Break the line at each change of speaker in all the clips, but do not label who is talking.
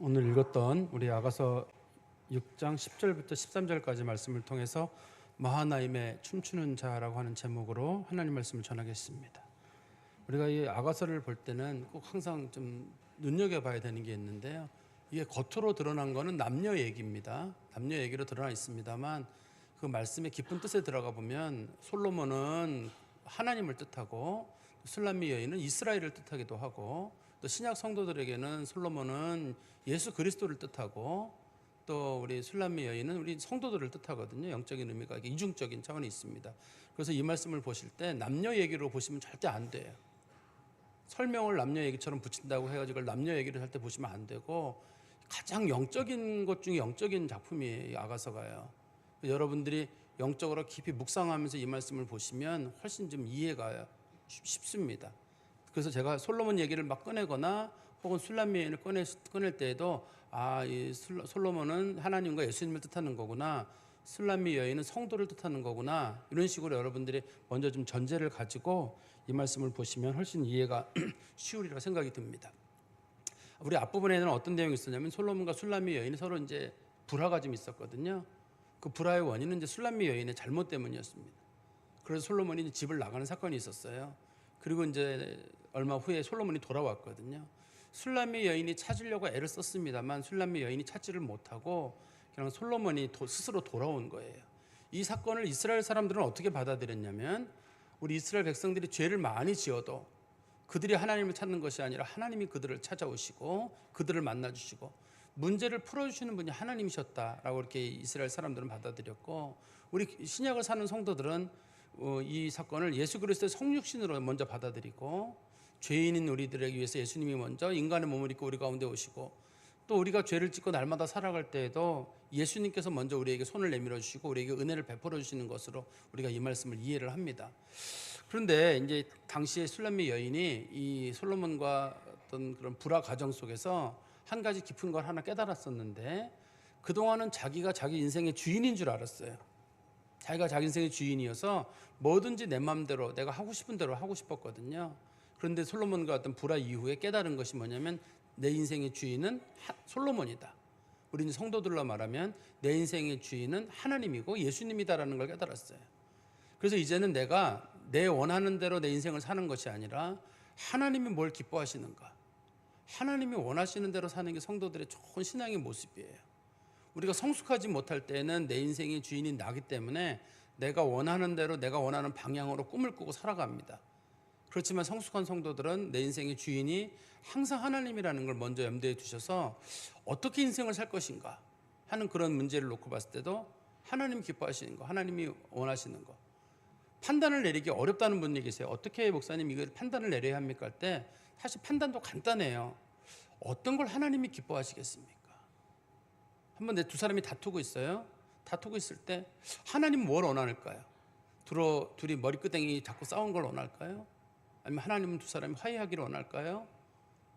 오늘 읽었던 우리 아가서 6장 10절부터 13절까지 말씀을 통해서 마하나임의 춤추는 자라고 하는 제목으로 하나님 말씀을 전하겠습니다. 우리가 이 아가서를 볼 때는 꼭 항상 좀 눈여겨봐야 되는 게 있는데요. 이게 겉으로 드러난 거는 남녀 얘기입니다. 남녀 얘기로 드러나 있습니다만 그 말씀의 깊은 뜻에 들어가 보면 솔로몬은 하나님을 뜻하고 술람미 여인은 이스라엘을 뜻하기도 하고 또 신약 성도들에게는 솔로몬은 예수 그리스도를 뜻하고 또 우리 술람미 여인은 우리 성도들을 뜻하거든요. 영적인 의미가 이중적인 차원이 있습니다. 그래서 이 말씀을 보실 때 남녀 얘기로 보시면 절대 안 돼요. 설명을 남녀 얘기처럼 붙인다고 해가지고 남녀 얘기를 할 때 보시면 안 되고 가장 영적인 것 중에 영적인 작품이에요. 이 아가서가요. 여러분들이 영적으로 깊이 묵상하면서 이 말씀을 보시면 훨씬 좀 이해가 쉽습니다. 그래서 제가 솔로몬 얘기를 막 꺼내거나 혹은 술람미 여인을 꺼낼 때에도 이 솔로몬은 하나님과 예수님을 뜻하는 거구나, 술람미 여인은 성도를 뜻하는 거구나, 이런 식으로 여러분들이 먼저 좀 전제를 가지고 이 말씀을 보시면 훨씬 이해가 쉬우리라 생각이 듭니다. 우리 앞부분에는 어떤 내용이 있었냐면 솔로몬과 술람미 여인이 서로 이제 불화가 좀 있었거든요. 그 불화의 원인은 이제 술람미 여인의 잘못 때문이었습니다. 그래서 솔로몬이 집을 나가는 사건이 있었어요. 그리고 이제 얼마 후에 솔로몬이 돌아왔거든요. 술람미 여인이 찾으려고 애를 썼습니다만 술람미 여인이 찾지를 못하고 그냥 솔로몬이 스스로 돌아온 거예요. 이 사건을 이스라엘 사람들은 어떻게 받아들였냐면 우리 이스라엘 백성들이 죄를 많이 지어도 그들이 하나님을 찾는 것이 아니라 하나님이 그들을 찾아오시고 그들을 만나주시고 문제를 풀어주시는 분이 하나님이셨다라고 이렇게 이스라엘 사람들은 받아들였고, 우리 신약을 사는 성도들은 이 사건을 예수 그리스도의 성육신으로 먼저 받아들이고 죄인인 우리들에게 위해서 예수님이 먼저 인간의 몸을 입고 우리 가운데 오시고 또 우리가 죄를 짓고 날마다 살아갈 때에도 예수님께서 먼저 우리에게 손을 내밀어 주시고 우리에게 은혜를 베풀어 주시는 것으로 우리가 이 말씀을 이해를 합니다. 그런데 이제 당시에 술람미 여인이 이 솔로몬과 어떤 그런 불화 과정 속에서 한 가지 깊은 걸 하나 깨달았었는데, 그동안은 자기가 자기 인생의 주인인 줄 알았어요. 자기가 자기 인생의 주인이어서 뭐든지 내 마음대로 내가 하고 싶은 대로 하고 싶었거든요. 그런데 솔로몬과 어떤 불화 이후에 깨달은 것이 뭐냐면 내 인생의 주인은 솔로몬이다. 우리는 성도들로 말하면 내 인생의 주인은 하나님이고 예수님이다라는 걸 깨달았어요. 그래서 이제는 내가 내 원하는 대로 내 인생을 사는 것이 아니라 하나님이 뭘 기뻐하시는가, 하나님이 원하시는 대로 사는 게 성도들의 좋은 신앙의 모습이에요. 우리가 성숙하지 못할 때는 내 인생의 주인이 나기 때문에 내가 원하는 대로 내가 원하는 방향으로 꿈을 꾸고 살아갑니다. 그렇지만 성숙한 성도들은 내 인생의 주인이 항상 하나님이라는 걸 먼저 염두에 두셔서 어떻게 인생을 살 것인가 하는 그런 문제를 놓고 봤을 때도 하나님 기뻐하시는 거, 하나님이 원하시는 거, 판단을 내리기 어렵다는 분이 계세요. 어떻게 목사님 이걸 판단을 내려야 합니까? 할 때 사실 판단도 간단해요. 어떤 걸 하나님이 기뻐하시겠습니까? 한번 내 두 사람이 다투고 있어요. 다투고 있을 때 하나님은 뭘 원할까요? 둘이 머리끄댕이 잡고 싸운 걸 원할까요? 아니면 하나님은 두 사람이 화해하기를 원할까요?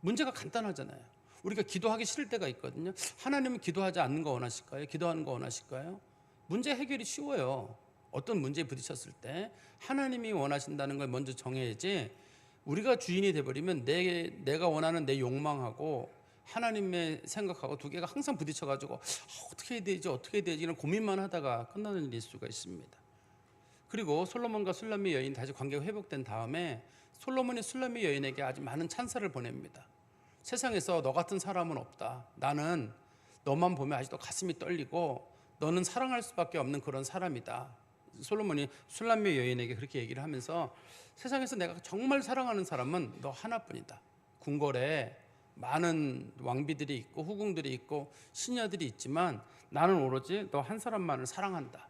문제가 간단하잖아요. 우리가 기도하기 싫을 때가 있거든요. 하나님은 기도하지 않는 거 원하실까요? 기도하는 거 원하실까요? 문제 해결이 쉬워요. 어떤 문제에 부딪혔을 때 하나님이 원하신다는 걸 먼저 정해야지, 우리가 주인이 돼버리면 내가 원하는 내 욕망하고 하나님의 생각하고 두 개가 항상 부딪혀가지고 어떻게 해야 되지 이런 고민만 하다가 끝나는 일일 수가 있습니다. 그리고 솔로몬과 술람미 여인 다시 관계가 회복된 다음에 솔로몬이 술람미 여인에게 아주 많은 찬사를 보냅니다. 세상에서 너 같은 사람은 없다. 나는 너만 보면 아직도 가슴이 떨리고 너는 사랑할 수밖에 없는 그런 사람이다. 솔로몬이 술람미 여인에게 그렇게 얘기를 하면서 세상에서 내가 정말 사랑하는 사람은 너 하나뿐이다. 궁궐에 많은 왕비들이 있고 후궁들이 있고 시녀들이 있지만 나는 오로지 너 한 사람만을 사랑한다.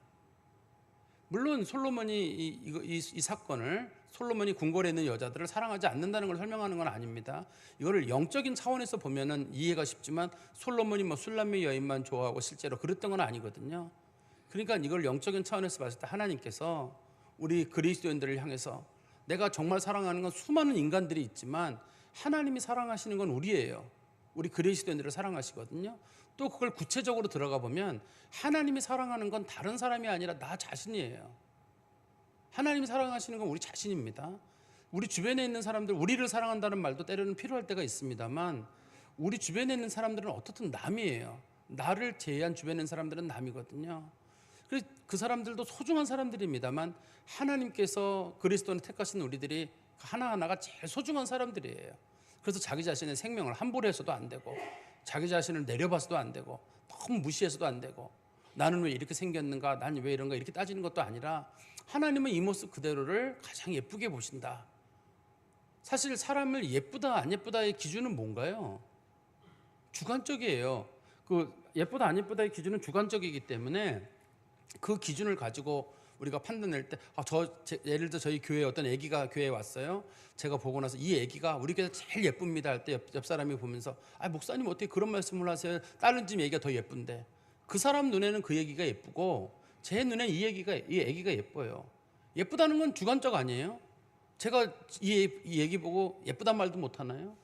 물론 솔로몬이 이 사건을 솔로몬이 궁궐에 있는 여자들을 사랑하지 않는다는 걸 설명하는 건 아닙니다. 이거를 영적인 차원에서 보면은 이해가 쉽지만 솔로몬이 술람미 여인만 좋아하고 실제로 그랬던 건 아니거든요. 그러니까 이걸 영적인 차원에서 봤을 때 하나님께서 우리 그리스도인들을 향해서 내가 정말 사랑하는 건 수많은 인간들이 있지만 하나님이 사랑하시는 건 우리예요. 우리 그리스도인들을 사랑하시거든요. 또 그걸 구체적으로 들어가 보면 하나님이 사랑하는 건 다른 사람이 아니라 나 자신이에요. 하나님이 사랑하시는 건 우리 자신입니다. 우리 주변에 있는 사람들, 우리를 사랑한다는 말도 때로는 필요할 때가 있습니다만 우리 주변에 있는 사람들은 어떻든 남이에요. 나를 제외한 주변에 있는 사람들은 남이거든요. 그 사람들도 소중한 사람들입니다만 하나님께서 그리스도를 택하신 우리들이 하나하나가 제일 소중한 사람들이에요. 그래서 자기 자신의 생명을 함부로 해서도 안 되고, 자기 자신을 내려봐서도 안 되고, 너무 무시해서도 안 되고, 나는 왜 이렇게 생겼는가, 난 왜 이런가 이렇게 따지는 것도 아니라 하나님은 이 모습 그대로를 가장 예쁘게 보신다. 사실 사람을 예쁘다 안 예쁘다의 기준은 뭔가요? 주관적이에요. 그 예쁘다 안 예쁘다의 기준은 주관적이기 때문에 그 기준을 가지고 우리가 판단할 때, 예를 들어 저희 교회에 어떤 아기가 교회에 왔어요. 제가 보고 나서 이 아기가 우리 교회에서 제일 예쁩니다 할 때 옆 사람이 보면서, 목사님 어떻게 그런 말씀을 하세요? 다른 집 아기가 더 예쁜데. 그 사람 눈에는 그 아기가 예쁘고 제 눈에는 이 아기가 예뻐요. 예쁘다는 건 주관적 아니에요? 제가 이 아기 보고 예쁘단 말도 못 하나요?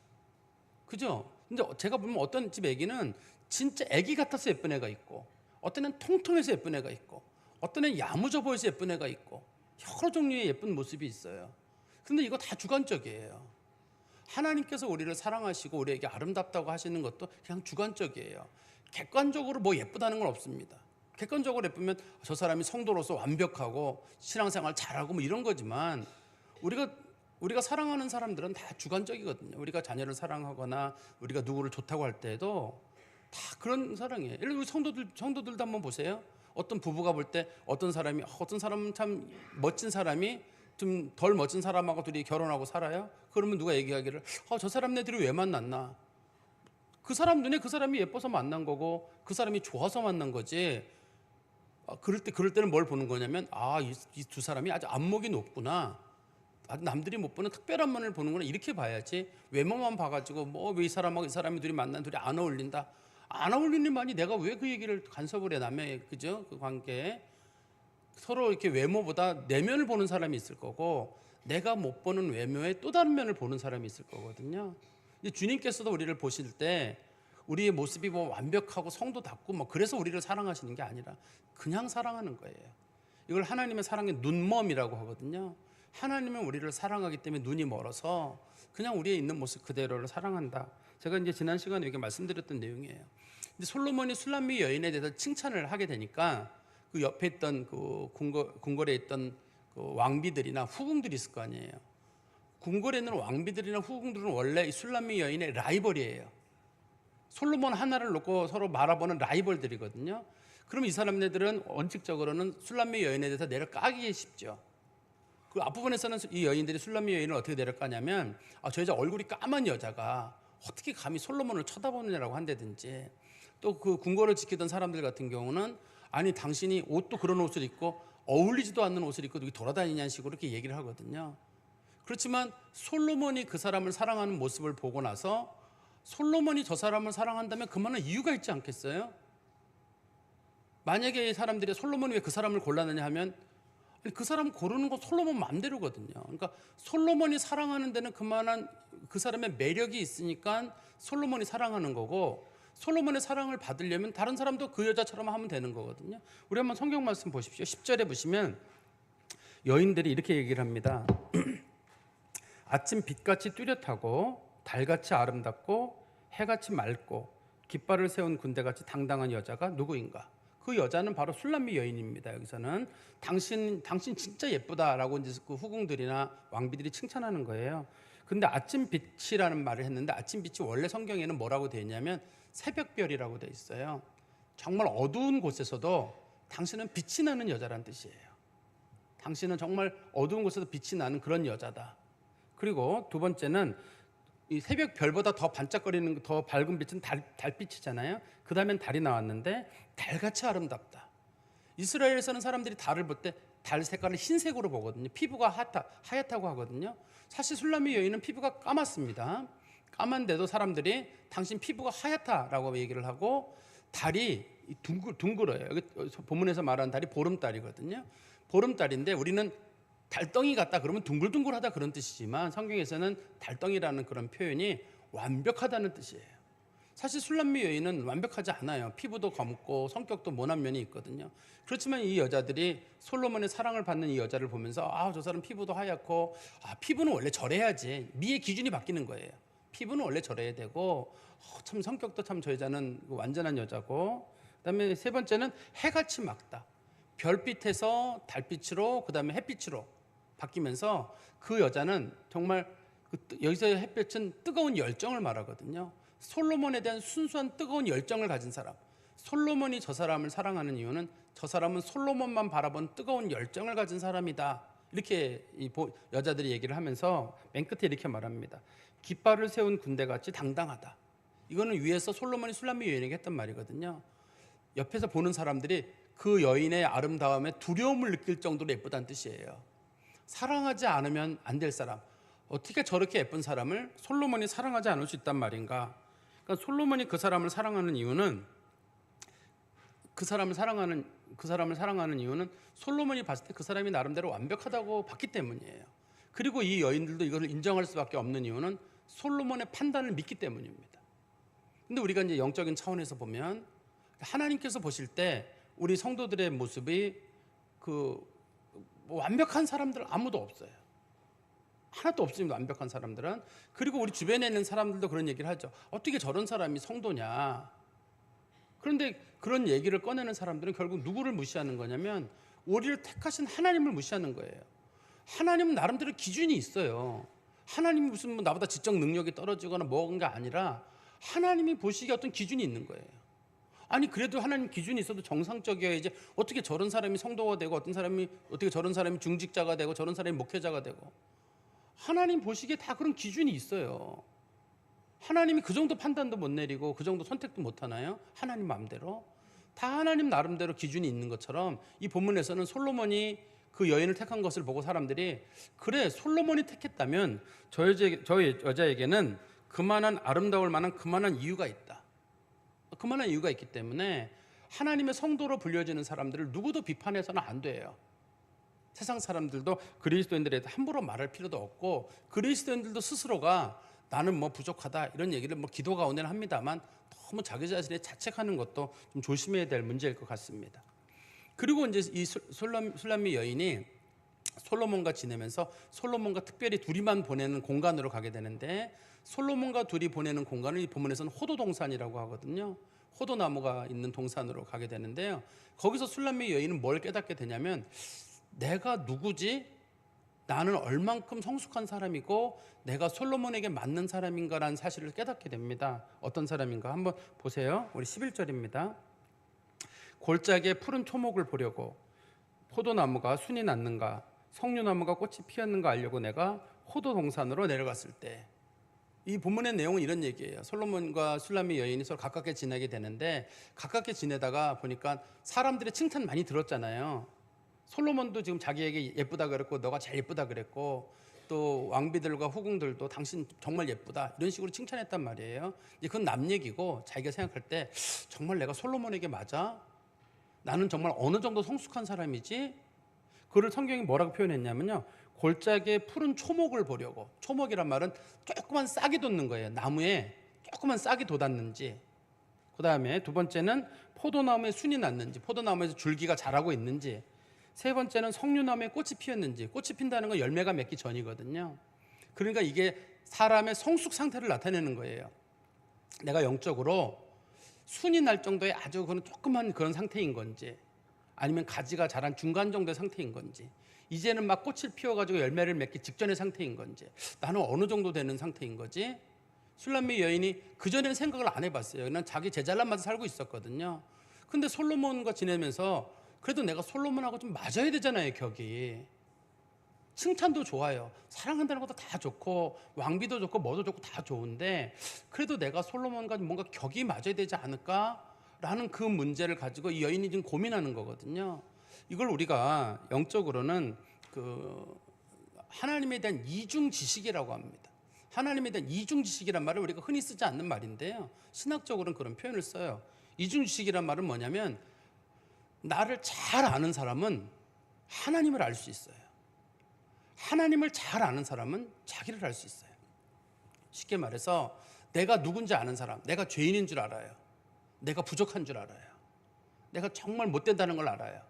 그죠? 근데 제가 보면 어떤 집 아기는 진짜 아기 같아서 예쁜 애가 있고, 어떤 애는 통통해서 예쁜 애가 있고, 어떤 애는 야무져 보여서 예쁜 애가 있고, 여러 종류의 예쁜 모습이 있어요. 근데 이거 다 주관적이에요. 하나님께서 우리를 사랑하시고 우리에게 아름답다고 하시는 것도 그냥 주관적이에요. 객관적으로 뭐 예쁘다는 건 없습니다. 객관적으로 예쁘면 저 사람이 성도로서 완벽하고 신앙생활 잘하고 뭐 이런 거지만, 우리가 사랑하는 사람들은 다 주관적이거든요. 우리가 자녀를 사랑하거나 우리가 누구를 좋다고 할 때도 다 그런 사랑이에요. 예를 들어 성도들도 한번 보세요. 어떤 부부가 볼 때 어떤 사람은 참 멋진 사람이 좀 덜 멋진 사람하고 둘이 결혼하고 살아요. 그러면 누가 얘기하기를, 저 사람네들이 왜 만났나? 그 사람 눈에 그 사람이 예뻐서 만난 거고 그 사람이 좋아서 만난 거지. 그럴 때는 뭘 보는 거냐면, 이 두 사람이 아주 안목이 높구나. 남들이 못 보는 특별한 면을 보는구나, 이렇게 봐야지. 외모만 봐가지고 왜 이 사람하고 이 사람이 둘이 만난 둘이 안 어울린다. 안 어울리는만이 내가 왜 그 얘기를 간섭을 해? 남의 그죠? 그 관계에 서로 이렇게 외모보다 내면을 보는 사람이 있을 거고, 내가 못 보는 외모의 또 다른 면을 보는 사람이 있을 거거든요. 주님께서도 우리를 보실 때 우리의 모습이 완벽하고 성도답고 그래서 우리를 사랑하시는 게 아니라 그냥 사랑하는 거예요. 이걸 하나님의 사랑의 눈먼이라고 하거든요. 하나님은 우리를 사랑하기 때문에 눈이 멀어서 그냥 우리의 있는 모습 그대로를 사랑한다. 제가 이제 지난 시간에 이렇게 말씀드렸던 내용이에요. 근데 솔로몬이 술람미 여인에 대해서 칭찬을 하게 되니까 그 옆에 있던 그 궁궐에 있던 그 왕비들이나 후궁들이 있을 거 아니에요. 궁궐에 있는 왕비들이나 후궁들은 원래 이 술람미 여인의 라이벌이에요. 솔로몬 하나를 놓고 서로 말아보는 라이벌들이거든요. 그럼 이 사람네들은 원칙적으로는 술람미 여인에 대해서 내려까기 쉽죠. 그 앞부분에서는 이 여인들이 술람미 여인을 어떻게 내려까냐면, 저 여자 얼굴이 까만 여자가 어떻게 감히 솔로몬을 쳐다보느냐라고 한다든지, 또 그 궁궐을 지키던 사람들 같은 경우는, 아니 당신이 옷도 그런 옷을 입고 어울리지도 않는 옷을 입고 여기 돌아다니냐는 식으로 이렇게 얘기를 하거든요. 그렇지만 솔로몬이 그 사람을 사랑하는 모습을 보고 나서 솔로몬이 저 사람을 사랑한다면 그만한 이유가 있지 않겠어요? 만약에 이 사람들이 솔로몬이 왜 그 사람을 골랐느냐 하면, 그 사람 고르는 건 솔로몬 마음대로거든요. 그러니까 솔로몬이 사랑하는 데는 그만한 그 사람의 매력이 있으니까 솔로몬이 사랑하는 거고, 솔로몬의 사랑을 받으려면 다른 사람도 그 여자처럼 하면 되는 거거든요. 우리 한번 성경 말씀 보십시오. 10절에 보시면 여인들이 이렇게 얘기를 합니다. 아침 빛같이 뚜렷하고 달같이 아름답고 해같이 맑고 깃발을 세운 군대같이 당당한 여자가 누구인가? 그 여자는 바로 술람미 여인입니다. 여기서는 당신 진짜 예쁘다라고 이제 그 후궁들이나 왕비들이 칭찬하는 거예요. 근데 아침 빛이라는 말을 했는데, 아침 빛이 원래 성경에는 뭐라고 되어 있냐면 새벽별이라고 되어 있어요. 정말 어두운 곳에서도 당신은 빛이 나는 여자란 뜻이에요. 당신은 정말 어두운 곳에서 빛이 나는 그런 여자다. 그리고 두 번째는 이 새벽 별보다 더 반짝거리는 더 밝은 빛은 달빛이잖아요. 그 다음엔 달이 나왔는데 달같이 아름답다. 이스라엘에 사는 사람들이 달을 볼 때 달 색깔을 흰색으로 보거든요. 피부가 하얗다고 하거든요. 사실 술람미 여인은 피부가 까맣습니다. 까만데도 사람들이 당신 피부가 하얗다라고 얘기를 하고, 달이 둥글어요. 여기 본문에서 말하는 달이 보름달이거든요. 보름달인데 우리는 달덩이 같다 그러면 둥글둥글하다 그런 뜻이지만, 성경에서는 달덩이라는 그런 표현이 완벽하다는 뜻이에요. 사실 술람미 여인은 완벽하지 않아요. 피부도 검고 성격도 모난 면이 있거든요. 그렇지만 이 여자들이 솔로몬의 사랑을 받는 이 여자를 보면서, 저 사람 피부도 하얗고, 피부는 원래 저래야지. 미의 기준이 바뀌는 거예요. 피부는 원래 저래야 되고 참 성격도 참 저 여자는 완전한 여자고, 그다음에 세 번째는 해같이 맑다. 별빛에서 달빛으로 그다음에 햇빛으로 바뀌면서 그 여자는 정말 여기서의 햇빛은 뜨거운 열정을 말하거든요. 솔로몬에 대한 순수한 뜨거운 열정을 가진 사람. 솔로몬이 저 사람을 사랑하는 이유는 저 사람은 솔로몬만 바라본 뜨거운 열정을 가진 사람이다. 이렇게 여자들이 얘기를 하면서 맨 끝에 이렇게 말합니다. 깃발을 세운 군대같이 당당하다. 이거는 위에서 솔로몬이 술람미 여인에게 했던 말이거든요. 옆에서 보는 사람들이 그 여인의 아름다움에 두려움을 느낄 정도로 예쁘다는 뜻이에요. 사랑하지 않으면 안 될 사람, 어떻게 저렇게 예쁜 사람을 솔로몬이 사랑하지 않을 수 있단 말인가? 그러니까 솔로몬이 그 사람을 사랑하는 이유는 그 사람을 사랑하는 이유는 솔로몬이 봤을 때 그 사람이 나름대로 완벽하다고 봤기 때문이에요. 그리고 이 여인들도 이것을 인정할 수밖에 없는 이유는 솔로몬의 판단을 믿기 때문입니다. 근데 우리가 이제 영적인 차원에서 보면 하나님께서 보실 때 우리 성도들의 모습이 완벽한 사람들 아무도 없어요. 하나도 없습니다. 완벽한 사람들은. 그리고 우리 주변에 있는 사람들도 그런 얘기를 하죠. 어떻게 저런 사람이 성도냐. 그런데 그런 얘기를 꺼내는 사람들은 결국 누구를 무시하는 거냐면 우리를 택하신 하나님을 무시하는 거예요. 하나님은 나름대로 기준이 있어요. 하나님이 무슨 나보다 지적 능력이 떨어지거나 뭐가 아니라 하나님이 보시기에 어떤 기준이 있는 거예요. 아니 그래도 하나님 기준이 있어도 정상적이어야지. 어떻게 저런 사람이 성도가 되고 어떻게 저런 사람이 중직자가 되고 저런 사람이 목회자가 되고. 하나님 보시기에 다 그런 기준이 있어요. 하나님이 그 정도 판단도 못 내리고 그 정도 선택도 못 하나요? 하나님 마음대로. 다 하나님 나름대로 기준이 있는 것처럼 이 본문에서는 솔로몬이 그 여인을 택한 것을 보고 사람들이 그래 솔로몬이 택했다면 저 여자에게는 그만한 아름다울 만한 그만한 이유가 있다. 그만한 이유가 있기 때문에 하나님의 성도로 불려지는 사람들을 누구도 비판해서는 안 돼요. 세상 사람들도 그리스도인들에 대해 함부로 말할 필요도 없고 그리스도인들도 스스로가 나는 뭐 부족하다 이런 얘기를 뭐 기도 가운데는 합니다만 너무 자기 자신에 자책하는 것도 좀 조심해야 될 문제일 것 같습니다. 그리고 이제 이 술람미 여인이 솔로몬과 지내면서 솔로몬과 특별히 둘이만 보내는 공간으로 가게 되는데 솔로몬과 둘이 보내는 공간을 이 본문에서는 호도동산이라고 하거든요. 호도나무가 있는 동산으로 가게 되는데요. 거기서 술람미 여인은 뭘 깨닫게 되냐면 내가 누구지? 나는 얼만큼 성숙한 사람이고 내가 솔로몬에게 맞는 사람인가라는 사실을 깨닫게 됩니다. 어떤 사람인가 한번 보세요. 우리 11절입니다. 골짜기에 푸른 초목을 보려고 포도나무가 순이 났는가 석류나무가 꽃이 피었는가 알려고 내가 호도동산으로 내려갔을 때. 이 본문의 내용은 이런 얘기예요. 솔로몬과 술람미 여인이 서로 가깝게 지내게 되는데 가깝게 지내다가 보니까 사람들의 칭찬 많이 들었잖아요. 솔로몬도 지금 자기에게 예쁘다 그랬고 너가 제일 예쁘다 그랬고 또 왕비들과 후궁들도 당신 정말 예쁘다 이런 식으로 칭찬했단 말이에요. 이제 그건 남 얘기고 자기가 생각할 때 정말 내가 솔로몬에게 맞아? 나는 정말 어느 정도 성숙한 사람이지? 그걸 성경이 뭐라고 표현했냐면요. 골짜기에 푸른 초목을 보려고. 초목이란 말은 조그만 싹이 돋는 거예요. 나무에 조그만 싹이 돋았는지. 그 다음에 두 번째는 포도나무에 순이 났는지, 포도나무에서 줄기가 자라고 있는지. 세 번째는 석류나무에 꽃이 피었는지. 꽃이 핀다는 건 열매가 맺기 전이거든요. 그러니까 이게 사람의 성숙 상태를 나타내는 거예요. 내가 영적으로 순이 날 정도의 아주 그런 조그만 그런 상태인 건지 아니면 가지가 자란 중간 정도의 상태인 건지 이제는 막 꽃을 피워가지고 열매를 맺기 직전의 상태인 건지 나는 어느 정도 되는 상태인 거지. 술람미 여인이 그전에는 생각을 안 해봤어요. 그냥 자기 제잘남만 살고 있었거든요. 근데 솔로몬과 지내면서 그래도 내가 솔로몬하고 좀 맞아야 되잖아요. 격이. 칭찬도 좋아요. 사랑한다는 것도 다 좋고 왕비도 좋고 뭐도 좋고 다 좋은데 그래도 내가 솔로몬과 뭔가 격이 맞아야 되지 않을까라는 그 문제를 가지고 이 여인이 지금 고민하는 거거든요. 이걸 우리가 영적으로는 하나님에 대한 이중 지식이라고 합니다. 하나님에 대한 이중 지식이란 말을 우리가 흔히 쓰지 않는 말인데요. 신학적으로는 그런 표현을 써요. 이중 지식이란 말은 뭐냐면 나를 잘 아는 사람은 하나님을 알 수 있어요. 하나님을 잘 아는 사람은 자기를 알 수 있어요. 쉽게 말해서 내가 누군지 아는 사람, 내가 죄인인 줄 알아요. 내가 부족한 줄 알아요. 내가 정말 못된다는 걸 알아요.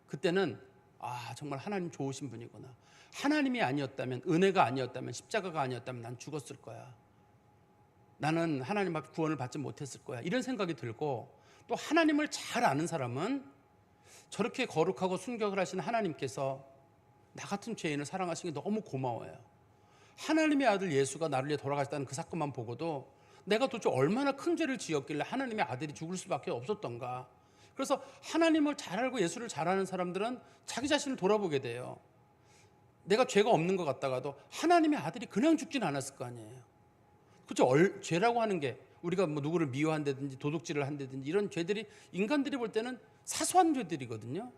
그때는 정말 하나님 좋으신 분이구나. 하나님이 아니었다면, 은혜가 아니었다면, 십자가가 아니었다면 난 죽었을 거야. 나는 하나님 앞에 구원을 받지 못했을 거야. 이런 생각이 들고, 또 하나님을 잘 아는 사람은 저렇게 거룩하고 순결을 하신 하나님께서 나 같은 죄인을 사랑하신 게 너무 고마워요. 하나님의 아들 예수가 나를 위해 돌아가셨다는 그 사건만 보고도 내가 도대체 얼마나 큰 죄를 지었길래 하나님의 아들이 죽을 수밖에 없었던가. 그래서 하나님을 잘 알고 예수를 잘 아는 사람들은 자기 자신을 돌아보게 돼요. 내가 죄가 없는 것 같다가도 하나님의 아들이 그냥 죽진 않았을 거 아니에요. 그렇죠? 죄라고 하는 게 우리가 뭐 누구를 미워한다든지 도둑질을 한다든지 이런 죄들이 인간들이 볼 때는 사소한 죄들이거든요.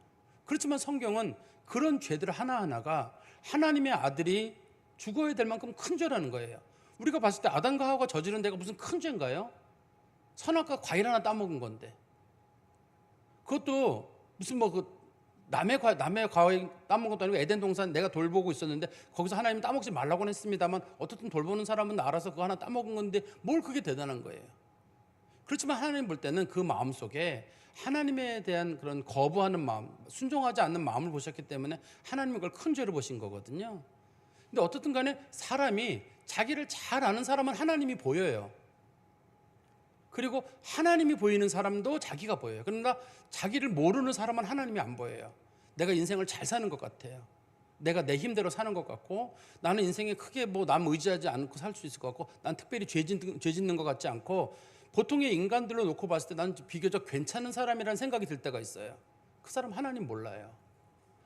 그렇지만 성경은 그런 죄들 하나하나가 하나님의 아들이 죽어야 될 만큼 큰 죄라는 거예요. 우리가 봤을 때 아담과 하와가 저지른 데가 무슨 큰 죄인가요? 선악과 과일 하나 따먹은 건데, 그것도 무슨 남의 과일 따먹은 것도 아니고 에덴 동산 내가 돌보고 있었는데 거기서 하나님이 따먹지 말라고는 했습니다만 어떻든 돌보는 사람은 알아서 그거 하나 따먹은 건데 뭘 그게 대단한 거예요. 그렇지만 하나님 볼 때는 그 마음 속에 하나님에 대한 그런 거부하는 마음, 순종하지 않는 마음을 보셨기 때문에 하나님은 그걸 큰 죄로 보신 거거든요. 근데 어떻든 간에 사람이 자기를 잘 아는 사람은 하나님이 보여요. 그리고 하나님이 보이는 사람도 자기가 보여요. 그러나 자기를 모르는 사람은 하나님이 안 보여요. 내가 인생을 잘 사는 것 같아요. 내가 내 힘대로 사는 것 같고, 나는 인생에 크게 남 의지하지 않고 살 수 있을 것 같고, 난 특별히 죄 짓는 것 같지 않고, 보통의 인간들로 놓고 봤을 때 난 비교적 괜찮은 사람이라는 생각이 들 때가 있어요. 그 사람 하나님 몰라요.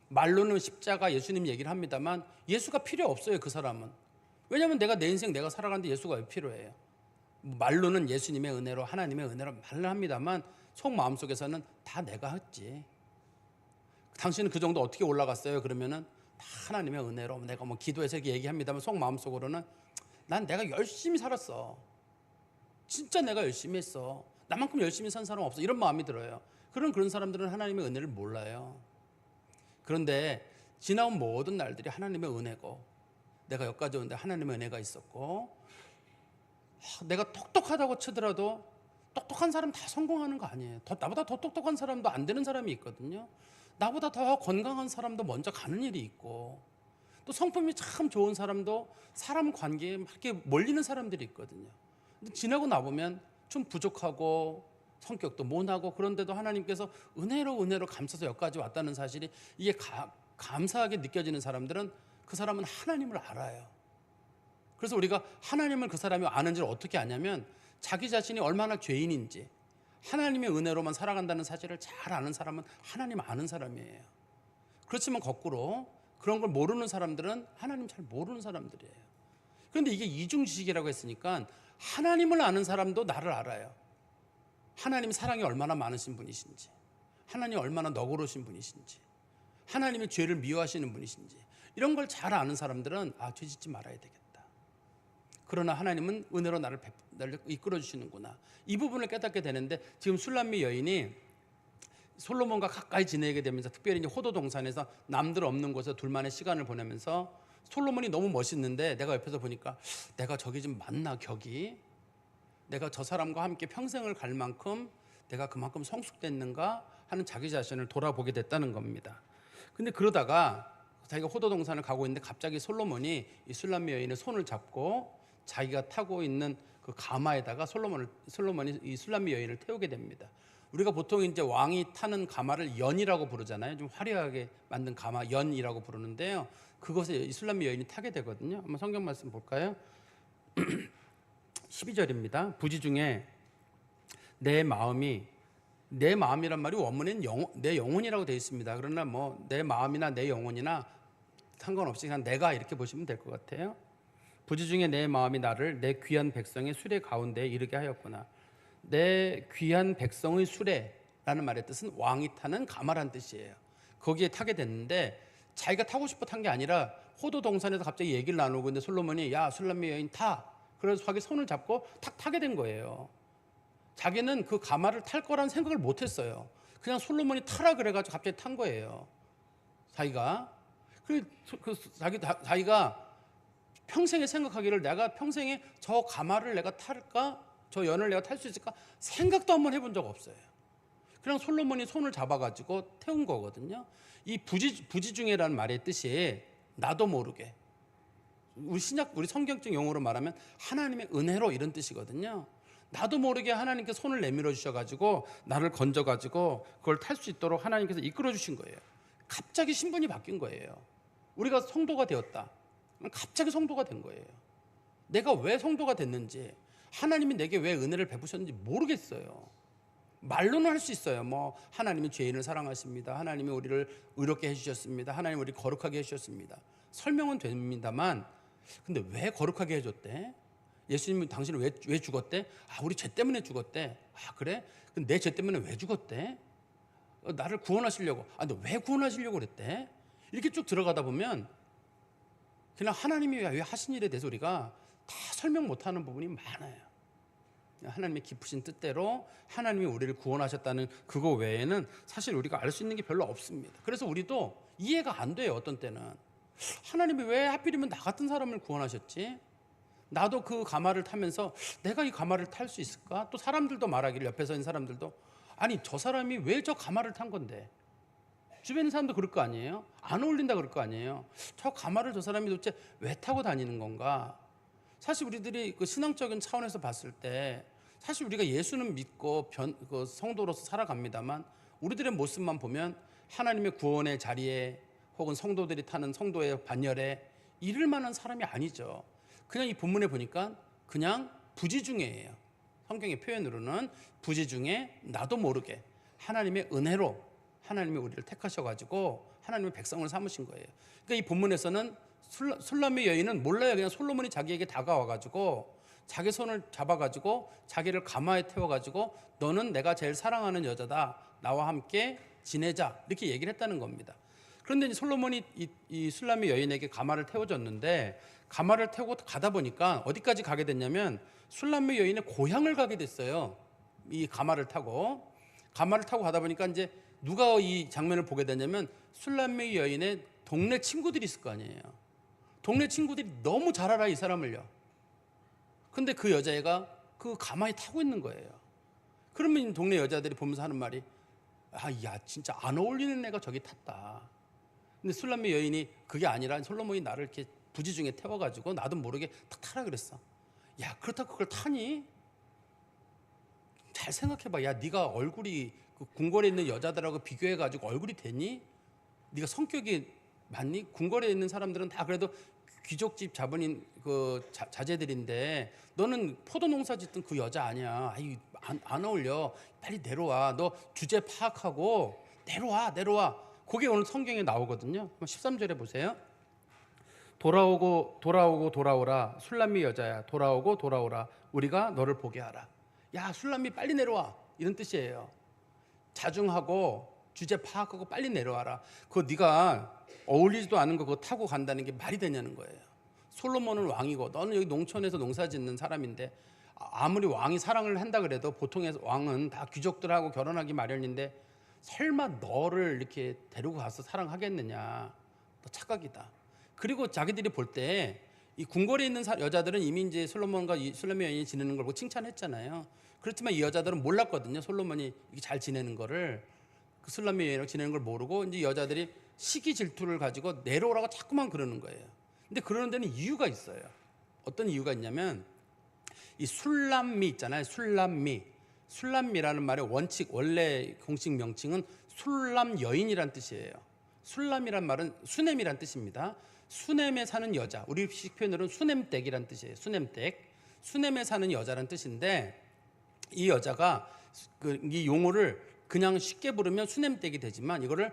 말로는 십자가 예수님 얘기를 합니다만 예수가 필요 없어요. 그 사람은. 왜냐하면 내가 내 인생 내가 살아가는데 예수가 왜 필요해요? 말로는 예수님의 은혜로 하나님의 은혜로 말을 합니다만 속 마음속에서는 다 내가 했지. 당신은 그 정도 어떻게 올라갔어요? 그러면은 다 하나님의 은혜로 내가 기도해서 이렇게 얘기합니다만 속 마음속으로는 난 내가 열심히 살았어. 진짜 내가 열심히 했어. 나만큼 열심히 산 사람 없어. 이런 마음이 들어요. 그런 사람들은 하나님의 은혜를 몰라요. 그런데 지나온 모든 날들이 하나님의 은혜고, 내가 여기까지 오는데 하나님의 은혜가 있었고, 내가 똑똑하다고 치더라도 똑똑한 사람 다 성공하는 거 아니에요. 나보다 더 똑똑한 사람도 안 되는 사람이 있거든요. 나보다 더 건강한 사람도 먼저 가는 일이 있고, 또 성품이 참 좋은 사람도 사람 관계에 이렇게 몰리는 사람들이 있거든요. 근데 지나고 나보면 좀 부족하고 성격도 모나고, 그런데도 하나님께서 은혜로 감싸서 여기까지 왔다는 사실이 이게 감사하게 느껴지는 사람들은 그 사람은 하나님을 알아요. 그래서 우리가 하나님을 그 사람이 아는지를 어떻게 아냐면 자기 자신이 얼마나 죄인인지, 하나님의 은혜로만 살아간다는 사실을 잘 아는 사람은 하나님 아는 사람이에요. 그렇지만 거꾸로 그런 걸 모르는 사람들은 하나님 잘 모르는 사람들이에요. 그런데 이게 이중지식이라고 했으니까 하나님을 아는 사람도 나를 알아요. 하나님 사랑이 얼마나 많으신 분이신지, 하나님이 얼마나 너그러우신 분이신지, 하나님의 죄를 미워하시는 분이신지, 이런 걸 잘 아는 사람들은 죄 짓지 말아야 되겠다. 그러나 하나님은 은혜로 나를 이끌어 주시는구나. 이 부분을 깨닫게 되는데, 지금 술람미 여인이 솔로몬과 가까이 지내게 되면서, 특별히 이제 호도 동산에서 남들 없는 곳에 둘만의 시간을 보내면서, 솔로몬이 너무 멋있는데 내가 옆에서 보니까 내가 저기 좀 맞나 격이? 내가 저 사람과 함께 평생을 갈 만큼 내가 그만큼 성숙됐는가 하는 자기 자신을 돌아보게 됐다는 겁니다. 근데 그러다가 자기가 호도 동산을 가고 있는데 갑자기 솔로몬이 이 술람미 여인의 손을 잡고 자기가 타고 있는 그 가마에다가 솔로몬이 이 술람미 여인을 태우게 됩니다. 우리가 보통 이제 왕이 타는 가마를 연이라고 부르잖아요. 좀 화려하게 만든 가마, 연이라고 부르는데요. 그것에 이 술람미 여인이 타게 되거든요. 한번 성경 말씀 볼까요? 12절입니다. 부지 중에 내 마음이란 말이 원문에는 내 영혼이라고 되어 있습니다. 그러나 내 마음이나 내 영혼이나 상관없이 그냥 내가 이렇게 보시면 될 것 같아요. 부지 중에 내 마음이 나를 내 귀한 백성의 수레 가운데에 이르게 하였구나. 내 귀한 백성의 수레라는 말의 뜻은 왕이 타는 가마란 뜻이에요. 거기에 타게 됐는데 자기가 타고 싶어 탄 게 아니라 호도 동산에서 갑자기 얘기를 나누고 있는데 솔로몬이 야 술람미 여인 타. 그래서 자기 손을 잡고 탁 타게 된 거예요. 자기는 그 가마를 탈 거란 생각을 못 했어요. 그냥 솔로몬이 타라 그래가지고 갑자기 탄 거예요. 자기가 평생에 생각하기를 내가 평생에 저 가마를 내가 탈까? 저 연을 내가 탈 수 있을까? 생각도 한번 해본 적 없어요. 그냥 솔로몬이 손을 잡아가지고 태운 거거든요. 이 부지중에라는 말의 뜻이 나도 모르게 우리 성경적 용어로 말하면 하나님의 은혜로 이런 뜻이거든요. 나도 모르게 하나님께서 손을 내밀어 주셔가지고 나를 건져가지고 그걸 탈 수 있도록 하나님께서 이끌어 주신 거예요. 갑자기 신분이 바뀐 거예요. 우리가 성도가 되었다. 갑자기 성도가 된 거예요. 내가 왜 성도가 됐는지, 하나님이 내게 왜 은혜를 베푸셨는지 모르겠어요. 말로는 할 수 있어요. 뭐 하나님이 죄인을 사랑하십니다. 하나님이 우리를 의롭게 해주셨습니다. 하나님 우리 거룩하게 해주셨습니다. 설명은 됩니다만, 근데 왜 거룩하게 해줬대? 예수님은 당신은 왜 죽었대? 우리 죄 때문에 죽었대. 그래? 근데 내 죄 때문에 왜 죽었대? 나를 구원하시려고. 근데 왜 구원하시려고 그랬대? 이렇게 쭉 들어가다 보면 그냥 하나님이 왜 하신 일에 대해서 우리가 다 설명 못하는 부분이 많아요. 하나님의 깊으신 뜻대로 하나님이 우리를 구원하셨다는 그거 외에는 사실 우리가 알 수 있는 게 별로 없습니다. 그래서 우리도 이해가 안 돼요. 어떤 때는 하나님이 왜 하필이면 나 같은 사람을 구원하셨지? 나도 그 가마를 타면서 내가 이 가마를 탈 수 있을까? 또 사람들도 말하기를, 옆에 서 있는 사람들도, 아니 저 사람이 왜 저 가마를 탄 건데? 주변 사람도 그럴 거 아니에요? 안 어울린다 그럴 거 아니에요? 저 가마를 저 사람이 도대체 왜 타고 다니는 건가? 사실 우리들이 그 신앙적인 차원에서 봤을 때 사실 우리가 예수는 믿고 그 성도로서 살아갑니다만 우리들의 모습만 보면 하나님의 구원의 자리에 혹은 성도들이 타는 성도의 반열에 이를 만한 사람이 아니죠. 그냥 이 본문에 보니까 그냥 부지중에예요. 성경의 표현으로는 부지중에 나도 모르게 하나님의 은혜로 하나님이 우리를 택하셔가지고 하나님의 백성을 삼으신 거예요. 그러니까 이 본문에서는 술람의 여인은 몰라요. 그냥 솔로몬이 자기에게 다가와가지고 자기 손을 잡아가지고 자기를 가마에 태워가지고 너는 내가 제일 사랑하는 여자다. 나와 함께 지내자. 이렇게 얘기를 했다는 겁니다. 그런데 이제 솔로몬이 이 술람의 여인에게 가마를 태워줬는데 가마를 태우고 가다 보니까 어디까지 가게 됐냐면 술람의 여인의 고향을 가게 됐어요. 이 가마를 타고 가다 보니까 이제 누가 이 장면을 보게 되냐면 술람의 여인의 동네 친구들이 있을 거 아니에요. 동네 친구들이 너무 잘 알아 이 사람을요. 근데 그 여자애가 그 가마에 타고 있는 거예요. 그러면 동네 여자들이 보면서 하는 말이 야 진짜 안 어울리는 애가 저기 탔다. 근데 술람의 여인이 그게 아니라 솔로몬이 나를 이렇게 부지중에 태워가지고 나도 모르게 탁 타라 그랬어. 야 그렇다고 그걸 타니? 잘 생각해봐. 야 네가 얼굴이 그 궁궐에 있는 여자들하고 비교해가지고 얼굴이 되니? 네가 성격이 맞니? 궁궐에 있는 사람들은 다 그래도 귀족집 자본인 그 자제들인데 너는 포도 농사 짓던 그 여자 아니야. 안 어울려. 빨리 내려와. 너 주제 파악하고 내려와. 그게 오늘 성경에 나오거든요. 13절에 보세요. 돌아오라. 술람미 여자야. 돌아오라. 우리가 너를 보게 하라. 야 술람미 빨리 내려와. 이런 뜻이에요. 자중하고 주제 파악하고 빨리 내려와라. 그거 네가 어울리지도 않은 거 그거 타고 간다는 게 말이 되냐는 거예요. 솔로몬은 왕이고 너는 여기 농촌에서 농사 짓는 사람인데 아무리 왕이 사랑을 한다 그래도 보통의 왕은 다 귀족들하고 결혼하기 마련인데 설마 너를 이렇게 데리고 가서 사랑하겠느냐. 너 착각이다. 그리고 자기들이 볼 때 이 궁궐에 있는 여자들은 이미 이제 솔로몬과 술람의 여인이 지내는 걸 보고 칭찬했잖아요. 그렇지만 이 여자들은 몰랐거든요. 솔로몬이 이렇게 잘 지내는 거를. 그 술람의 여인이랑 지내는 걸 모르고 이제 여자들이 시기 질투를 가지고 내려오라고 자꾸만 그러는 거예요. 근데 그러는 데는 이유가 있어요. 어떤 이유가 있냐면 이 술람미 있잖아요. 술람미라는 말의 원래 공식 명칭은 술람 여인이란 뜻이에요. 술람이란 말은 수냄이란 뜻입니다. 수냄에 사는 여자, 우리식 표현으로는 수냄댁이란 뜻이에요. 수냄에 사는 여자란 뜻인데 이 여자가 이 용어를 그냥 쉽게 부르면 수냄댁이 되지만 이거를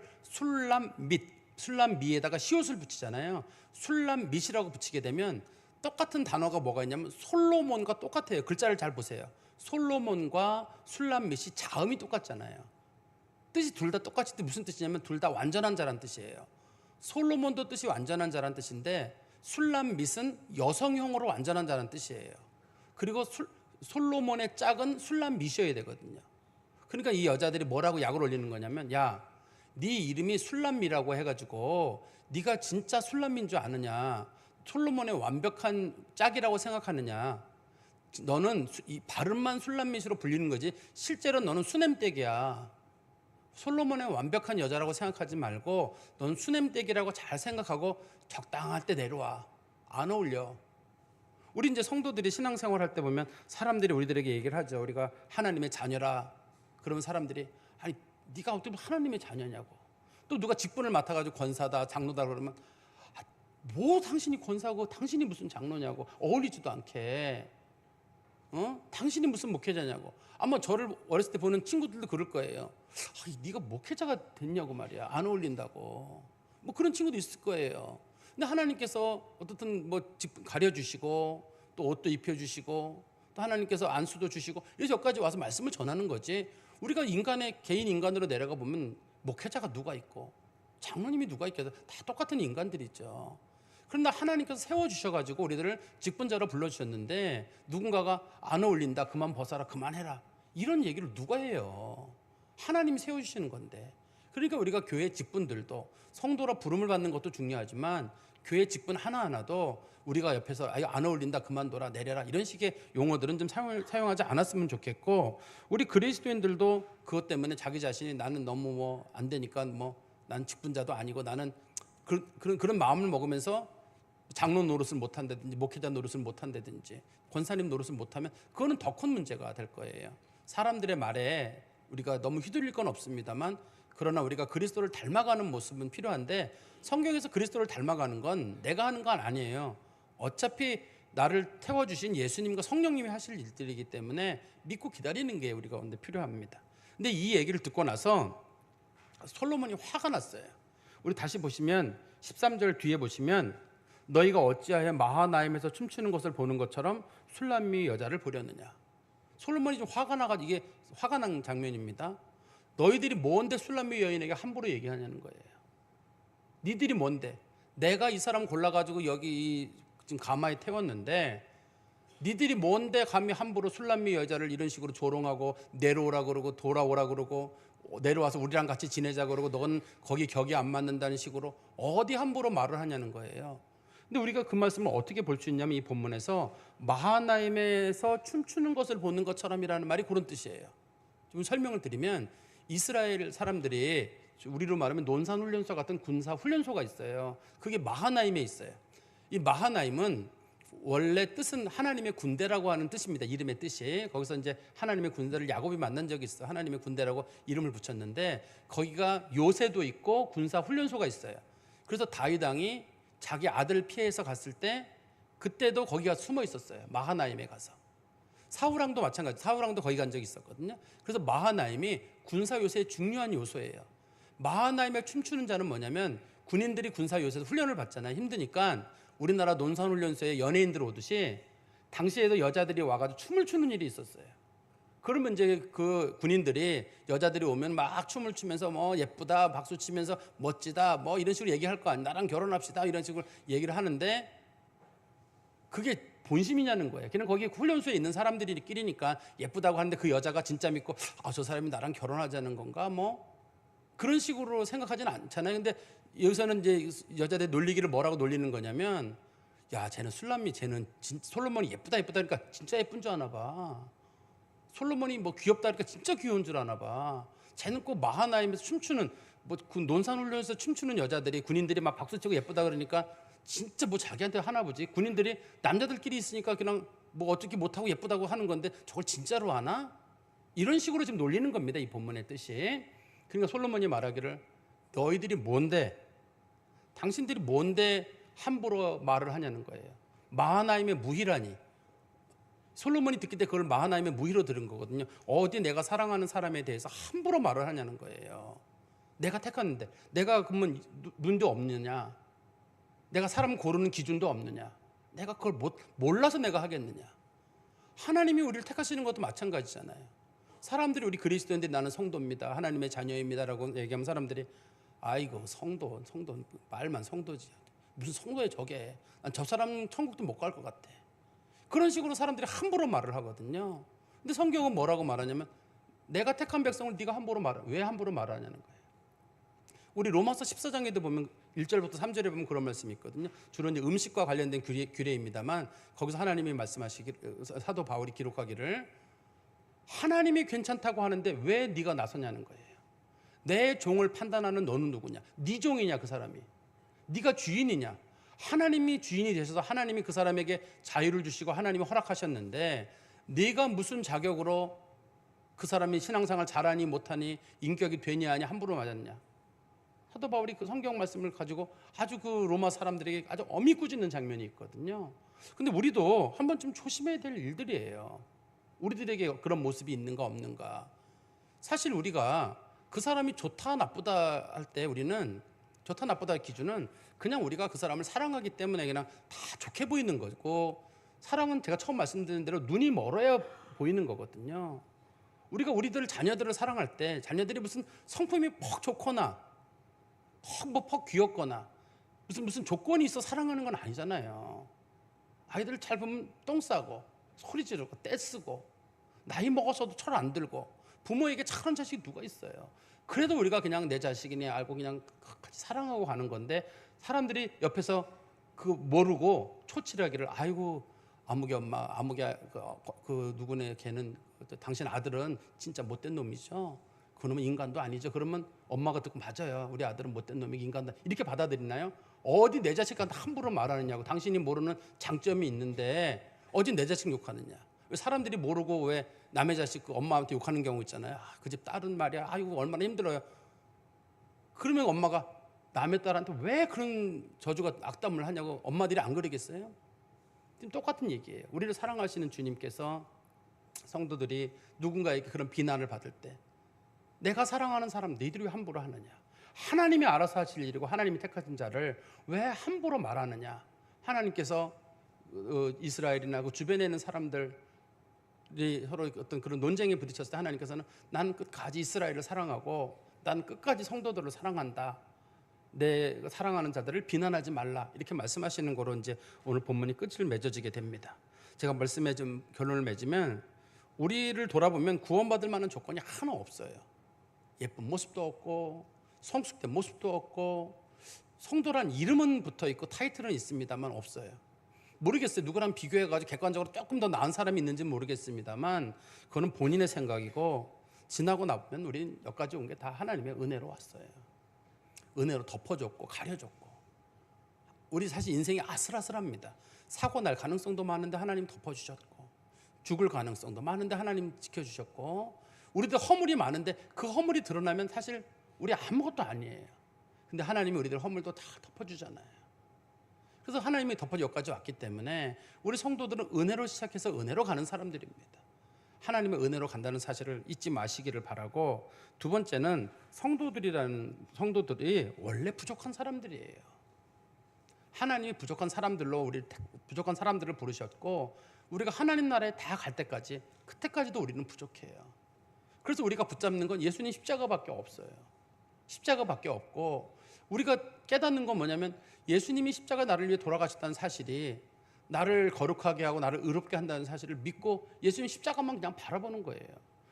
술람미에다가 시옷을 붙이잖아요. 술람밋이라고 붙이게 되면 똑같은 단어가 뭐가 있냐면 솔로몬과 똑같아요. 글자를 잘 보세요. 솔로몬과 술람밋이 자음이 똑같잖아요. 뜻이 둘 다 똑같이 무슨 뜻이냐면 둘 다 완전한 자란 뜻이에요. 솔로몬도 뜻이 완전한 자란 뜻인데 술람밋은 여성형으로 완전한 자란 뜻이에요. 그리고 솔로몬의 짝은 술람밋이어야 되거든요. 그러니까 이 여자들이 뭐라고 약을 올리는 거냐면 야, 네 이름이 술람미라고 해가지고 네가 진짜 술람미인 줄 아느냐. 솔로몬의 완벽한 짝이라고 생각하느냐. 너는 이 발음만 술람밋으로 불리는 거지 실제로 너는 수냄댁이야. 솔로몬의 완벽한 여자라고 생각하지 말고 넌 수냄댁이라고 잘 생각하고 적당할 때 내려와. 안 어울려. 우리 이제 성도들이 신앙생활 할 때 보면 사람들이 우리들에게 얘기를 하죠. 우리가 하나님의 자녀라. 그러면 사람들이 아니 네가 어떻게 하나님의 자녀냐고. 또 누가 직분을 맡아가지고 권사다 장로다 그러면 뭐 당신이 권사고 당신이 무슨 장로냐고. 어울리지도 않게. 당신이 무슨 목회자냐고. 아마 저를 어렸을 때 보는 친구들도 그럴 거예요. 네가 목회자가 됐냐고 말이야. 안 어울린다고. 뭐 그런 친구도 있을 거예요. 근데 하나님께서 어떻든 뭐 직분 가려주시고 또 옷도 입혀주시고 또 하나님께서 안수도 주시고 이래서 여기까지 와서 말씀을 전하는 거지. 우리가 개인 인간으로 내려가 보면 목회자가 누가 있고 장로님이 누가 있겠어. 다 똑같은 인간들이죠. 그런데 하나님께서 세워주셔가지고 우리들을 직분자로 불러주셨는데 누군가가 안 어울린다, 그만 벗어라, 그만해라, 이런 얘기를 누가 해요? 하나님이 세워주시는 건데. 그러니까 우리가 교회 직분들도 성도라 부름을 받는 것도 중요하지만 교회 직분 하나하나도 우리가 옆에서 안 어울린다, 그만둬라, 내려라, 이런 식의 용어들은 좀 사용하지 않았으면 좋겠고, 우리 그리스도인들도 그것 때문에 자기 자신이 나는 너무 뭐 안 되니까 뭐 난 직분자도 아니고 나는 그런 마음을 먹으면서 장로 노릇을 못한다든지 목회자 노릇을 못한다든지 권사님 노릇을 못하면 그거는 더 큰 문제가 될 거예요. 사람들의 말에 우리가 너무 휘둘릴 건 없습니다만, 그러나 우리가 그리스도를 닮아가는 모습은 필요한데, 성경에서 그리스도를 닮아가는 건 내가 하는 건 아니에요. 어차피 나를 태워주신 예수님과 성령님이 하실 일들이기 때문에 믿고 기다리는 게 우리 가운데 필요합니다. 근데 이 얘기를 듣고 나서 솔로몬이 화가 났어요. 우리 다시 보시면 13절 뒤에 보시면 너희가 어찌하여 마하나임에서 춤추는 것을 보는 것처럼 술람미 여자를 보려느냐. 솔로몬이 좀 화가 나가지고, 이게 화가 난 장면입니다. 너희들이 뭔데 술람미 여인에게 함부로 얘기하냐는 거예요. 니들이 뭔데? 내가 이 사람 골라가지고 여기 지금 가마에 태웠는데 니들이 뭔데 감히 함부로 술람미 여자를 이런 식으로 조롱하고 내려오라 그러고 돌아오라 그러고 내려와서 우리랑 같이 지내자 그러고 넌 거기 격이 안 맞는다는 식으로 어디 함부로 말을 하냐는 거예요. 근데 우리가 그 말씀을 어떻게 볼 수 있냐면 이 본문에서 마하나임에서 춤추는 것을 보는 것처럼이라는 말이 그런 뜻이에요. 좀 설명을 드리면 이스라엘 사람들이 우리로 말하면 논산훈련소 같은 군사훈련소가 있어요. 그게 마하나임에 있어요. 이 마하나임은 원래 뜻은 하나님의 군대라고 하는 뜻입니다. 이름의 뜻이. 거기서 이제 하나님의 군대를 야곱이 만난 적이 있어. 하나님의 군대라고 이름을 붙였는데 거기가 요새도 있고 군사훈련소가 있어요. 그래서 다윗 왕이 자기 아들 피해서 갔을 때 그때도 거기가 숨어 있었어요. 마하나임에 가서. 사울왕도 마찬가지. 사울왕도 거기 간 적이 있었거든요. 그래서 마하나임이 군사 요새의 중요한 요소예요. 마하나임에 춤추는 자는 뭐냐면 군인들이 군사 요새에서 훈련을 받잖아요. 힘드니까 우리나라 논산훈련소에 연예인들 오듯이 당시에도 여자들이 와가지고 춤을 추는 일이 있었어요. 그러면 이제 그 군인들이 여자들이 오면 막 춤을 추면서 뭐 예쁘다 박수 치면서 멋지다 뭐 이런 식으로 얘기할 거 아니야. 나랑 결혼합시다 이런 식으로 얘기를 하는데 그게 본심이냐는 거예요. 그냥 거기 훈련소에 있는 사람들끼리니까 예쁘다고 하는데 그 여자가 진짜 믿고 저 사람이 나랑 결혼하자는 건가 뭐 그런 식으로 생각하지는 않잖아요. 근데 여기서는 이제 여자들 놀리기를 뭐라고 놀리는 거냐면 야 쟤는 술람미, 쟤는 솔로몬이 예쁘다 그러니까 진짜 예쁜 줄 아나 봐. 솔로몬이 뭐 귀엽다 그러니까 진짜 귀여운 줄 아나 봐. 쟤는 꼭 마하나임에서 춤추는 뭐 그 논산훈련에서 춤추는 여자들이 군인들이 막 박수치고 예쁘다 그러니까 진짜 뭐 자기한테 하나 보지. 군인들이 남자들끼리 있으니까 그냥 뭐 어떻게 못하고 예쁘다고 하는 건데 저걸 진짜로 하나? 이런 식으로 지금 놀리는 겁니다. 이 본문의 뜻이. 그러니까 솔로몬이 말하기를 너희들이 뭔데, 당신들이 뭔데 함부로 말을 하냐는 거예요. 마하나임의 무희라니. 솔로몬이 듣기 때 그걸 마하나임의 무희로 들은 거거든요. 어디 내가 사랑하는 사람에 대해서 함부로 말을 하냐는 거예요. 내가 택했는데 내가 그러면 눈도 없느냐, 내가 사람 고르는 기준도 없느냐, 내가 그걸 몰라서 내가 하겠느냐. 하나님이 우리를 택하시는 것도 마찬가지잖아요. 사람들이 우리 그리스도인들이 나는 성도입니다, 하나님의 자녀입니다라고 얘기하면 사람들이 아이고 성도 말만 성도지 무슨 성도에 저게, 난 저 사람 천국도 못 갈 것 같아. 그런 식으로 사람들이 함부로 말을 하거든요. 근데 성경은 뭐라고 말하냐면 내가 택한 백성을 네가 함부로 왜 함부로 말하냐는 거예요. 우리 로마서 14장에도 보면 1절부터 3절에 보면 그런 말씀이 있거든요. 주로 이제 음식과 관련된 규례입니다만 거기서 하나님이 사도 바울이 기록하기를 하나님이 괜찮다고 하는데 왜 네가 나서냐는 거예요. 내 종을 판단하는 너는 누구냐? 네 종이냐 그 사람이? 네가 주인이냐? 하나님이 주인이 되셔서 하나님이 그 사람에게 자유를 주시고 하나님이 허락하셨는데 네가 무슨 자격으로 그 사람이 신앙생활 잘하니 못하니 인격이 되냐 아니 함부로 맞았냐. 사도 바울이 그 성경 말씀을 가지고 아주 그 로마 사람들에게 아주 어미 꾸짖는 장면이 있거든요. 근데 우리도 한 번쯤 조심해야 될 일들이에요. 우리들에게 그런 모습이 있는가 없는가. 사실 우리가 그 사람이 좋다 나쁘다 할 때 우리는 좋다 나쁘다 기준은 그냥 우리가 그 사람을 사랑하기 때문에 그냥 다 좋게 보이는 거고, 사랑은 제가 처음 말씀드린 대로 눈이 멀어야 보이는 거거든요. 우리가 우리들 자녀들을 사랑할 때 자녀들이 무슨 성품이 퍽 좋거나 퍽 귀엽거나 무슨 조건이 있어 사랑하는 건 아니잖아요. 아이들을 잘 보면 똥 싸고 소리 지르고 떼쓰고 나이 먹어서도 철 안 들고 부모에게 착한 자식이 누가 있어요. 그래도 우리가 그냥 내 자식이니 알고 그냥 같이 사랑하고 가는 건데 사람들이 옆에서 그 모르고 초칠하기를 아이고 아무개 엄마 아무개 그 누구네 걔는 당신 아들은 진짜 못된 놈이죠. 그놈은 인간도 아니죠. 그러면 엄마가 듣고 맞아요. 우리 아들은 못된 놈이 인간다. 이렇게 받아들이나요? 어디 내 자식한테 함부로 말하느냐고. 당신이 모르는 장점이 있는데 어디 내 자식 욕하느냐. 왜 사람들이 모르고 왜 남의 자식 그 엄마한테 욕하는 경우 있잖아요. 그 집 딸은 말이야. 아이고 얼마나 힘들어요. 그러면 엄마가 남의 딸한테 왜 그런 저주가 악담을 하냐고 엄마들이 안 그러겠어요? 지금 똑같은 얘기예요. 우리를 사랑하시는 주님께서 성도들이 누군가에게 그런 비난을 받을 때 내가 사랑하는 사람 너희들이 왜 함부로 하느냐. 하나님이 알아서 하실 일이고 하나님이 택하신 자를 왜 함부로 말하느냐. 하나님께서 이스라엘이나 그 주변에 있는 사람들이 서로 어떤 그런 논쟁에 부딪혔을 때 하나님께서는 난 끝까지 이스라엘을 사랑하고 난 끝까지 성도들을 사랑한다. 내 사랑하는 자들을 비난하지 말라. 이렇게 말씀하시는 거로 이제 오늘 본문이 끝을 맺어지게 됩니다. 제가 말씀에 좀 결론을 맺으면 우리를 돌아보면 구원받을 만한 조건이 하나 없어요. 예쁜 모습도 없고 성숙된 모습도 없고 성도란 이름은 붙어 있고 타이틀은 있습니다만 없어요. 모르겠어요. 누구랑 비교해가지고 객관적으로 조금 더 나은 사람이 있는지는 모르겠습니다만 그거는 본인의 생각이고 지나고 나면 우리는 여기까지 온 게 다 하나님의 은혜로 왔어요. 은혜로 덮어줬고 가려줬고 우리 사실 인생이 아슬아슬합니다. 사고 날 가능성도 많은데 하나님 덮어주셨고 죽을 가능성도 많은데 하나님 지켜주셨고 우리들 허물이 많은데 그 허물이 드러나면 사실 우리 아무것도 아니에요. 근데 하나님이 우리들 허물도 다 덮어주잖아요. 그래서 하나님이 덮어 여기까지 왔기 때문에 우리 성도들은 은혜로 시작해서 은혜로 가는 사람들입니다. 하나님의 은혜로 간다는 사실을 잊지 마시기를 바라고, 두 번째는 성도들이 원래 부족한 사람들이에요. 하나님이 부족한 사람들을 부르셨고 우리가 하나님 나라에 다 갈 때까지 그때까지도 우리는 부족해요. 그래서 우리가 붙잡는 건 예수님 십자가밖에 없어요. 십자가밖에 없고 우리가 깨닫는 건 뭐냐면 예수님이 십자가 나를 위해 돌아가셨다는 사실이 나를 거룩하게 하고 나를 의롭게 한다는 사실을 믿고 예수님 십자가만 그냥 바라보는 거예요.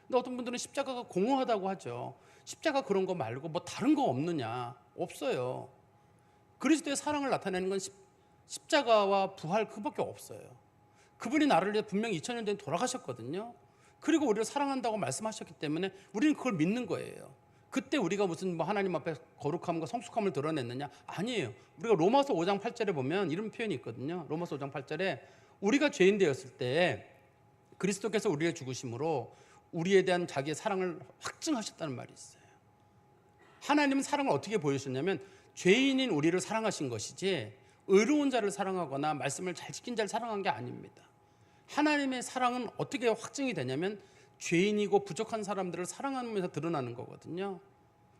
근데 어떤 분들은 십자가가 공허하다고 하죠. 십자가 그런 거 말고 뭐 다른 거 없느냐? 없어요. 그리스도의 사랑을 나타내는 건 십자가와 부활 그밖에 없어요. 그분이 나를 위해 분명히 2000년 전에 돌아가셨거든요. 그리고 우리를 사랑한다고 말씀하셨기 때문에 우리는 그걸 믿는 거예요. 그때 우리가 무슨 뭐 하나님 앞에 거룩함과 성숙함을 드러냈느냐? 아니에요. 우리가 로마서 5장 8절에 보면 이런 표현이 있거든요. 로마서 5장 8절에 우리가 죄인 되었을 때 그리스도께서 우리의 죽으심으로 우리에 대한 자기의 사랑을 확증하셨다는 말이 있어요. 하나님은 사랑을 어떻게 보여주셨냐면 죄인인 우리를 사랑하신 것이지 의로운 자를 사랑하거나 말씀을 잘 지킨 자를 사랑한 게 아닙니다. 하나님의 사랑은 어떻게 확증이 되냐면 죄인이고 부족한 사람들을 사랑하면서 드러나는 거거든요.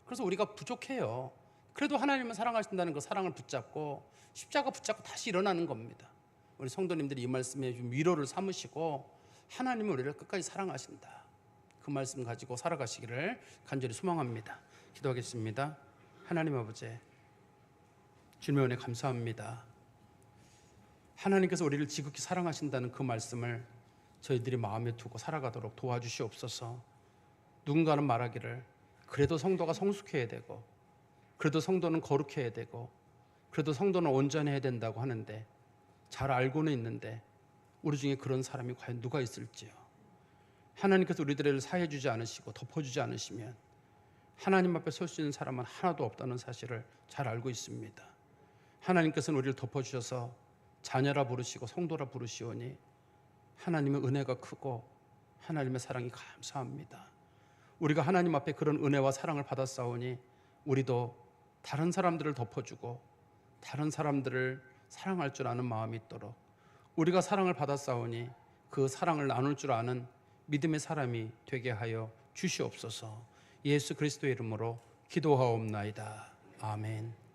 그래서 우리가 부족해요. 그래도 하나님은 사랑하신다는 그 사랑을 붙잡고 십자가 붙잡고 다시 일어나는 겁니다. 우리 성도님들이 이 말씀에 좀 위로를 삼으시고 하나님은 우리를 끝까지 사랑하신다. 그 말씀 가지고 살아가시기를 간절히 소망합니다. 기도하겠습니다. 하나님 아버지, 주님의 은혜 감사합니다. 하나님께서 우리를 지극히 사랑하신다는 그 말씀을 저희들이 마음에 두고 살아가도록 도와주시옵소서. 누군가는 말하기를 그래도 성도가 성숙해야 되고 그래도 성도는 거룩해야 되고 그래도 성도는 온전해야 된다고 하는데 잘 알고는 있는데 우리 중에 그런 사람이 과연 누가 있을지요. 하나님께서 우리들을 사해 주지 않으시고 덮어주지 않으시면 하나님 앞에 설 수 있는 사람은 하나도 없다는 사실을 잘 알고 있습니다. 하나님께서는 우리를 덮어주셔서 자녀라 부르시고 성도라 부르시오니 하나님의 은혜가 크고 하나님의 사랑이 감사합니다. 우리가 하나님 앞에 그런 은혜와 사랑을 받았사오니 우리도 다른 사람들을 덮어주고 다른 사람들을 사랑할 줄 아는 마음이 있도록 우리가 사랑을 받았사오니 그 사랑을 나눌 줄 아는 믿음의 사람이 되게 하여 주시옵소서. 예수 그리스도의 이름으로 기도하옵나이다. 아멘.